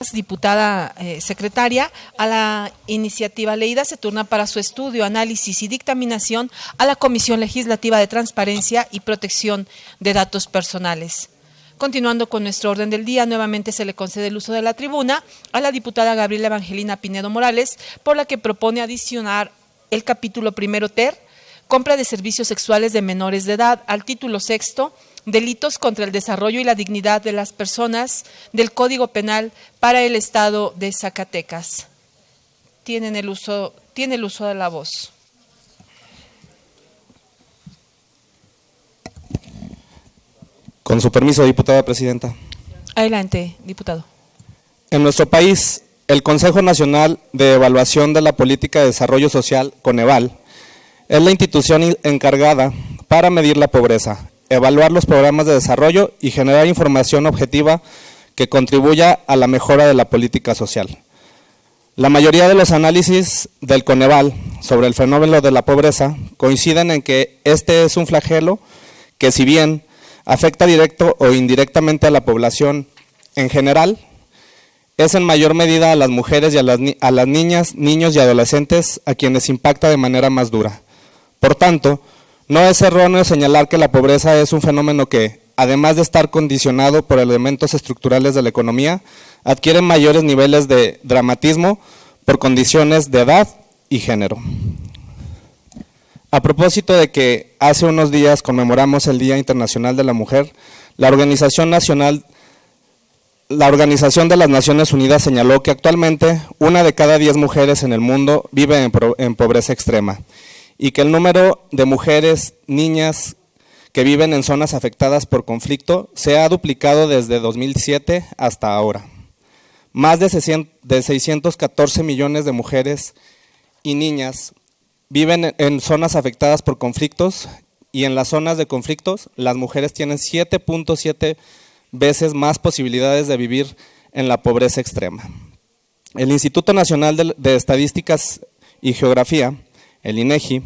Diputada secretaria, a la iniciativa leída se turna para su estudio, análisis y dictaminación a la Comisión Legislativa de Transparencia y Protección de Datos Personales. Continuando con nuestro orden del día, nuevamente se le concede el uso de la tribuna a la diputada Gabriela Evangelina Pinedo Morales, por la que propone adicionar el capítulo primero ter, compra de servicios sexuales de menores de edad, al título sexto, delitos contra el desarrollo y la dignidad de las personas del Código Penal para el Estado de Zacatecas. Tiene el uso de la voz. Con su permiso, diputada presidenta. Adelante, diputado. En nuestro país, el Consejo Nacional de Evaluación de la Política de Desarrollo Social, Coneval, es la institución encargada para medir la pobreza, evaluar los programas de desarrollo y generar información objetiva que contribuya a la mejora de la política social. La mayoría de los análisis del Coneval sobre el fenómeno de la pobreza coinciden en que este es un flagelo que, si bien afecta directo o indirectamente a la población en general, es en mayor medida a las mujeres y a las niñas, niños y adolescentes a quienes impacta de manera más dura. Por tanto, no es erróneo señalar que la pobreza es un fenómeno que, además de estar condicionado por elementos estructurales de la economía, adquiere mayores niveles de dramatismo por condiciones de edad y género. A propósito de que hace unos días conmemoramos el Día Internacional de la Mujer, la Organización de las Naciones Unidas señaló que actualmente 1 de cada 10 mujeres en el mundo vive en pobreza extrema, y que el número de mujeres, niñas que viven en zonas afectadas por conflicto se ha duplicado desde 2007 hasta ahora. Más de 614 millones de mujeres y niñas viven en zonas afectadas por conflictos, y en las zonas de conflictos las mujeres tienen 7.7 veces más posibilidades de vivir en la pobreza extrema. El Instituto Nacional de Estadísticas y Geografía, el INEGI,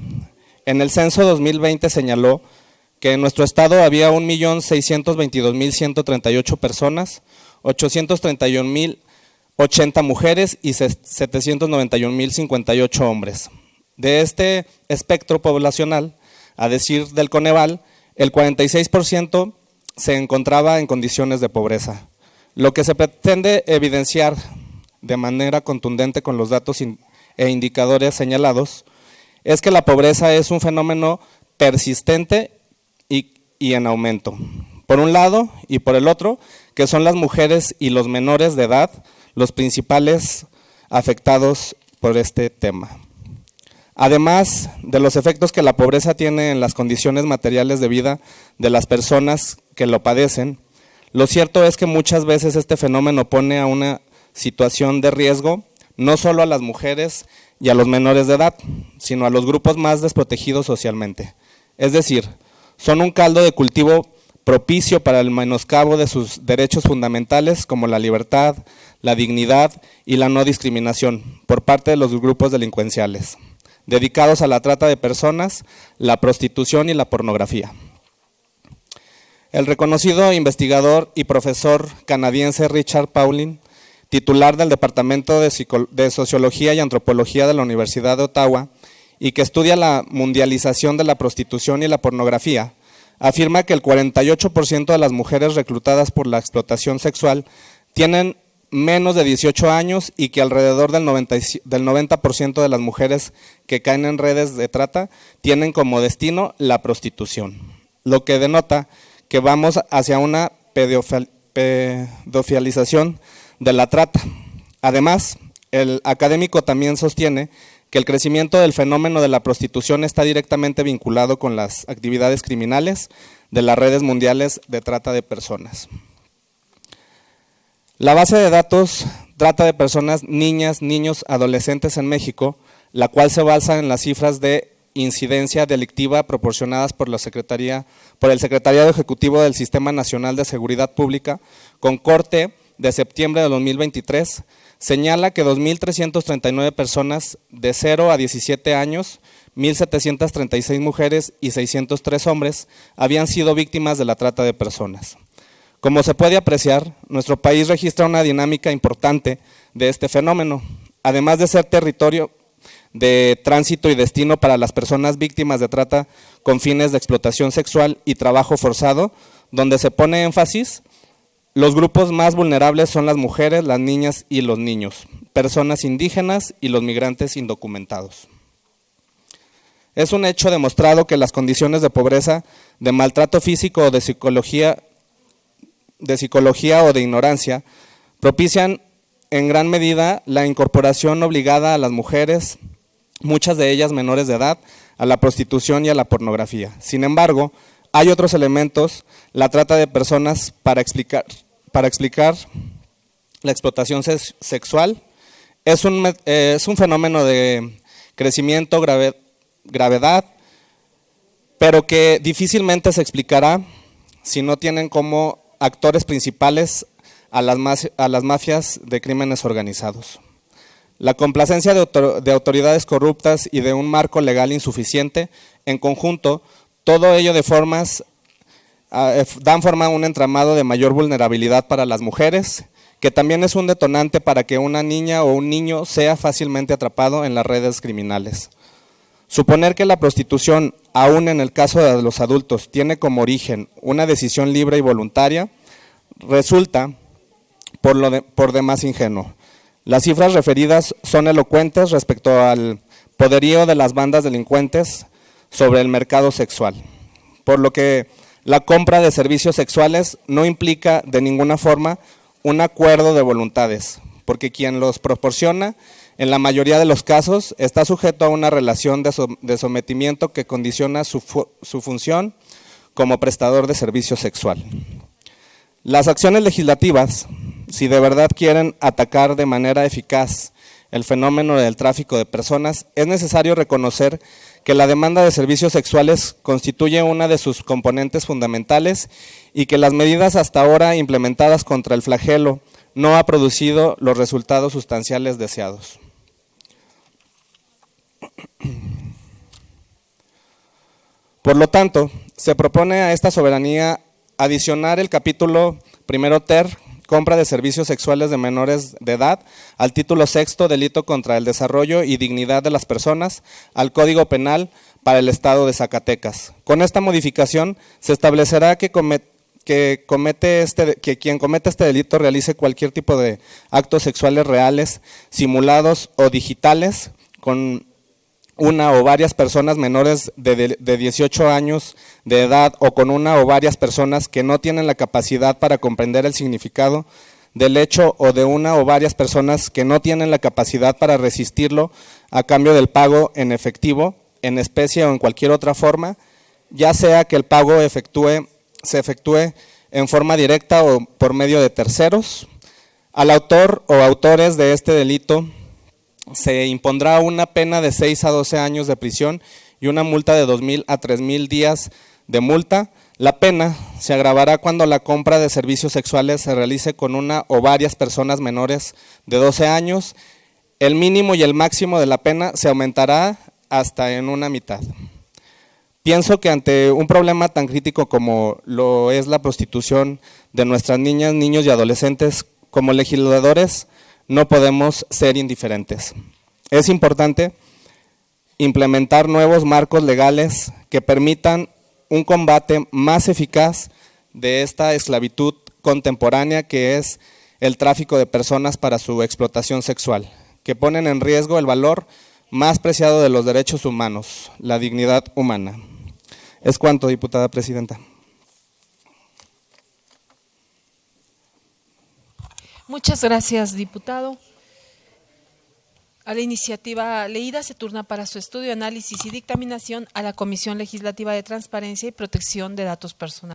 en el censo 2020 señaló que en nuestro estado había 1.622.138 personas, 831.080 mujeres y 791.058 hombres. De este espectro poblacional, a decir del Coneval, el 46% se encontraba en condiciones de pobreza. Lo que se pretende evidenciar de manera contundente con los datos e indicadores señalados es que la pobreza es un fenómeno persistente y en aumento. Por un lado y por el otro, que son las mujeres y los menores de edad los principales afectados por este tema. Además de los efectos que la pobreza tiene en las condiciones materiales de vida de las personas que lo padecen, lo cierto es que muchas veces este fenómeno pone a una situación de riesgo no solo a las mujeres y a los menores de edad, sino a los grupos más desprotegidos socialmente. Es decir, son un caldo de cultivo propicio para el menoscabo de sus derechos fundamentales como la libertad, la dignidad y la no discriminación por parte de los grupos delincuenciales, dedicados a la trata de personas, la prostitución y la pornografía. El reconocido investigador y profesor canadiense Richard Pauling, titular del Departamento de Sociología y Antropología de la Universidad de Ottawa, y que estudia la mundialización de la prostitución y la pornografía, afirma que el 48% de las mujeres reclutadas por la explotación sexual tienen menos de 18 años y que alrededor del 90% de las mujeres que caen en redes de trata tienen como destino la prostitución, lo que denota que vamos hacia una pedofilización de la trata. Además, el académico también sostiene que el crecimiento del fenómeno de la prostitución está directamente vinculado con las actividades criminales de las redes mundiales de trata de personas. La base de datos trata de personas, niñas, niños, adolescentes en México, la cual se basa en las cifras de incidencia delictiva proporcionadas por el Secretariado Ejecutivo del Sistema Nacional de Seguridad Pública, con corte de septiembre de 2023, señala que 2.339 personas de 0 a 17 años, 1.736 mujeres y 603 hombres habían sido víctimas de la trata de personas. Como se puede apreciar, nuestro país registra una dinámica importante de este fenómeno, además de ser territorio de tránsito y destino para las personas víctimas de trata con fines de explotación sexual y trabajo forzado, donde se pone énfasis. Los grupos más vulnerables son las mujeres, las niñas y los niños, personas indígenas y los migrantes indocumentados. Es un hecho demostrado que las condiciones de pobreza, de maltrato físico o de psicología o de ignorancia propician en gran medida la incorporación obligada a las mujeres, muchas de ellas menores de edad, a la prostitución y a la pornografía. Sin embargo, hay otros elementos, la trata de personas para explicar la explotación sexual. Es un fenómeno de crecimiento, gravedad, pero que difícilmente se explicará si no tienen como actores principales a las mafias de crímenes organizados. La complacencia de autoridades corruptas y de un marco legal insuficiente, en conjunto, todo ello dan forma a un entramado de mayor vulnerabilidad para las mujeres, que también es un detonante para que una niña o un niño sea fácilmente atrapado en las redes criminales. Suponer que la prostitución, aún en el caso de los adultos, tiene como origen una decisión libre y voluntaria, resulta por demás ingenuo. Las cifras referidas son elocuentes respecto al poderío de las bandas delincuentes sobre el mercado sexual, por lo que la compra de servicios sexuales no implica de ninguna forma un acuerdo de voluntades, porque quien los proporciona, en la mayoría de los casos, está sujeto a una relación de sometimiento que condiciona su función como prestador de servicio sexual. Las acciones legislativas, si de verdad quieren atacar de manera eficaz el fenómeno del tráfico de personas, es necesario reconocer que la demanda de servicios sexuales constituye una de sus componentes fundamentales y que las medidas hasta ahora implementadas contra el flagelo no ha producido los resultados sustanciales deseados. Por lo tanto, se propone a esta soberanía adicionar el capítulo primero ter, compra de servicios sexuales de menores de edad, al título sexto, delito contra el desarrollo y dignidad de las personas, al Código Penal para el Estado de Zacatecas. Con esta modificación se establecerá que quien comete este delito realice cualquier tipo de actos sexuales reales, simulados o digitales, con una o varias personas menores de 18 años de edad o con una o varias personas que no tienen la capacidad para comprender el significado del hecho o de una o varias personas que no tienen la capacidad para resistirlo a cambio del pago en efectivo, en especie o en cualquier otra forma, ya sea que el pago se efectúe en forma directa o por medio de terceros. Al autor o autores de este delito se impondrá una pena de 6 a 12 años de prisión y una multa de 2,000 a 3,000 días de multa. La pena se agravará cuando la compra de servicios sexuales se realice con una o varias personas menores de 12 años. El mínimo y el máximo de la pena se aumentará hasta en una mitad. Pienso que ante un problema tan crítico como lo es la prostitución de nuestras niñas, niños y adolescentes, como legisladores no podemos ser indiferentes. Es importante implementar nuevos marcos legales que permitan un combate más eficaz de esta esclavitud contemporánea que es el tráfico de personas para su explotación sexual, que ponen en riesgo el valor más preciado de los derechos humanos, la dignidad humana. Es cuanto, diputada presidenta. Muchas gracias, diputado. A la iniciativa leída se turna para su estudio, análisis y dictaminación a la Comisión Legislativa de Transparencia y Protección de Datos Personales.